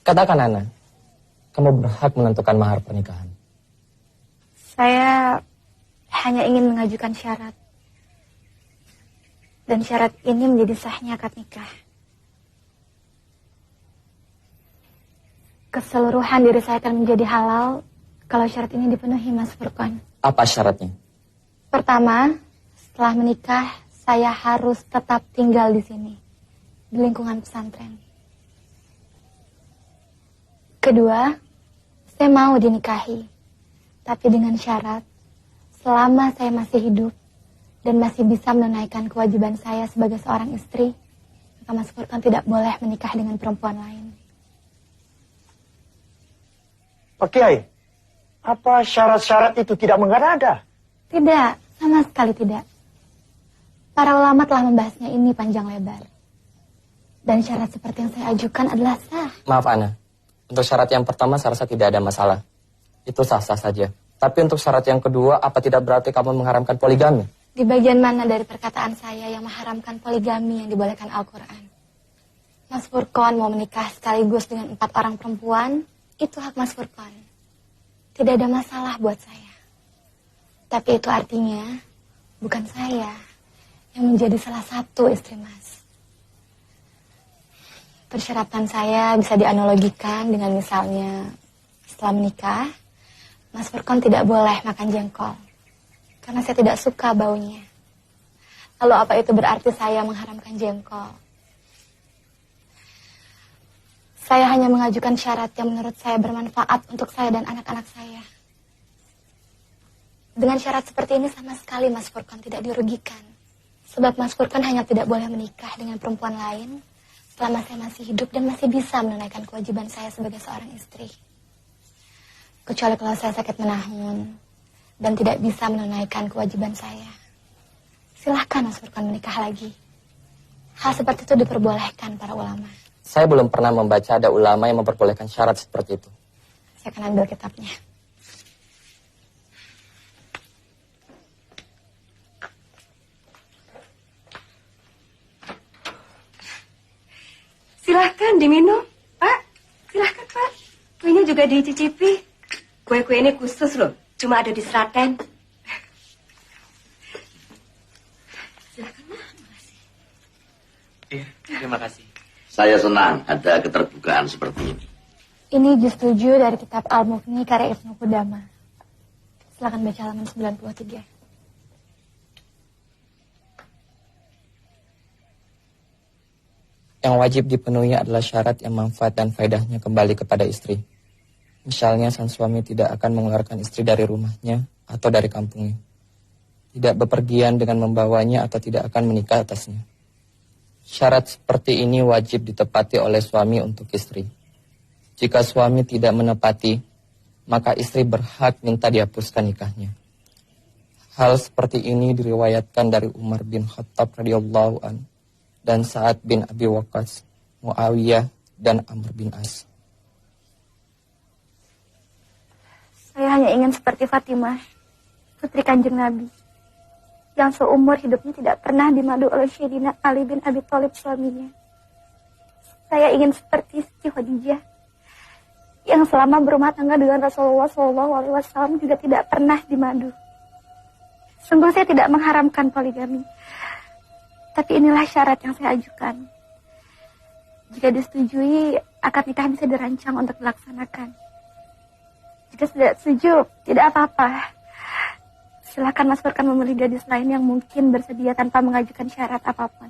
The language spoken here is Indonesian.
Katakan Ana, kamu berhak menentukan mahar pernikahan. Saya hanya ingin mengajukan syarat. Dan syarat ini menjadi sahnya akad nikah. Keseluruhan diri saya akan menjadi halal kalau syarat ini dipenuhi, Mas Furqan. Apa syaratnya? Pertama, setelah menikah, saya harus tetap tinggal di sini, di lingkungan pesantren. Kedua, saya mau dinikahi, tapi dengan syarat, selama saya masih hidup dan masih bisa menunaikan kewajiban saya sebagai seorang istri, maka Mas Furqan tidak boleh menikah dengan perempuan lain. Pak Kiai, apa syarat-syarat itu tidak mengada-ada? Tidak, sama sekali tidak. Para ulama telah membahasnya ini panjang lebar. Dan syarat seperti yang saya ajukan adalah sah. Maaf Ana, untuk syarat yang pertama saya rasa tidak ada masalah. Itu sah-sah saja. Tapi untuk syarat yang kedua, apa tidak berarti kamu mengharamkan poligami? Di bagian mana dari perkataan saya yang mengharamkan poligami yang dibolehkan Al-Quran? Mas Furqan mau menikah sekaligus dengan 4 orang perempuan, itu hak Mas Furqan. Tidak ada masalah buat saya. Tapi itu artinya bukan saya yang menjadi salah satu istri Mas. Persyaratan saya bisa dianalogikan dengan misalnya setelah menikah, Mas Furqan tidak boleh makan jengkol karena saya tidak suka baunya. Lalu apa itu berarti saya mengharamkan jengkol? Saya hanya mengajukan syarat yang menurut saya bermanfaat untuk saya dan anak-anak saya. Dengan syarat seperti ini sama sekali Mas Furqan tidak dirugikan. Sebab Mas Furqan hanya tidak boleh menikah dengan perempuan lain selama saya masih hidup dan masih bisa menunaikan kewajiban saya sebagai seorang istri. Kecuali kalau saya sakit menahun dan tidak bisa menunaikan kewajiban saya. Silahkan Mas Furqan menikah lagi. Hal seperti itu diperbolehkan para ulama. Saya belum pernah membaca ada ulama yang memperbolehkan syarat seperti itu. Saya akan ambil kitabnya. Silahkan diminum, Pak. Silahkan, Pak. Kuenya juga dicicipi. Kue-kue ini khusus loh, cuma ada di Seraten. Silahkan, Pak. Makasih. Iya, terima kasih. Saya senang ada keterbukaan seperti ini. Ini juz 7 dari kitab Al-Mughni karya Ibnu Qudamah. Silakan baca halaman 93. Yang wajib dipenuhi adalah syarat yang manfaat dan faedahnya kembali kepada istri. Misalnya sang suami tidak akan mengeluarkan istri dari rumahnya atau dari kampungnya. Tidak bepergian dengan membawanya atau tidak akan menikah atasnya. Syarat seperti ini wajib ditepati oleh suami untuk istri. Jika suami tidak menepati, maka istri berhak minta dihapuskan nikahnya. Hal seperti ini diriwayatkan dari Umar bin Khattab radhiyallahu an dan Sa'ad bin Abi Waqqas, Muawiyah dan Amr bin As. Saya hanya ingin seperti Fatimah, putri Kanjeng Nabi, yang seumur hidupnya tidak pernah dimadu oleh Sayyidina Ali bin Abi Thalib suaminya. Saya ingin seperti Siti Khadijah, yang selama berumah tangga dengan Rasulullah SAW juga tidak pernah dimadu. Sungguh saya tidak mengharamkan poligami, tapi inilah syarat yang saya ajukan. Jika disetujui, akad nikah bisa dirancang untuk dilaksanakan. Jika tidak setuju, tidak apa-apa. Silakan Mas Furqan memilih gadis lain yang mungkin bersedia tanpa mengajukan syarat apapun.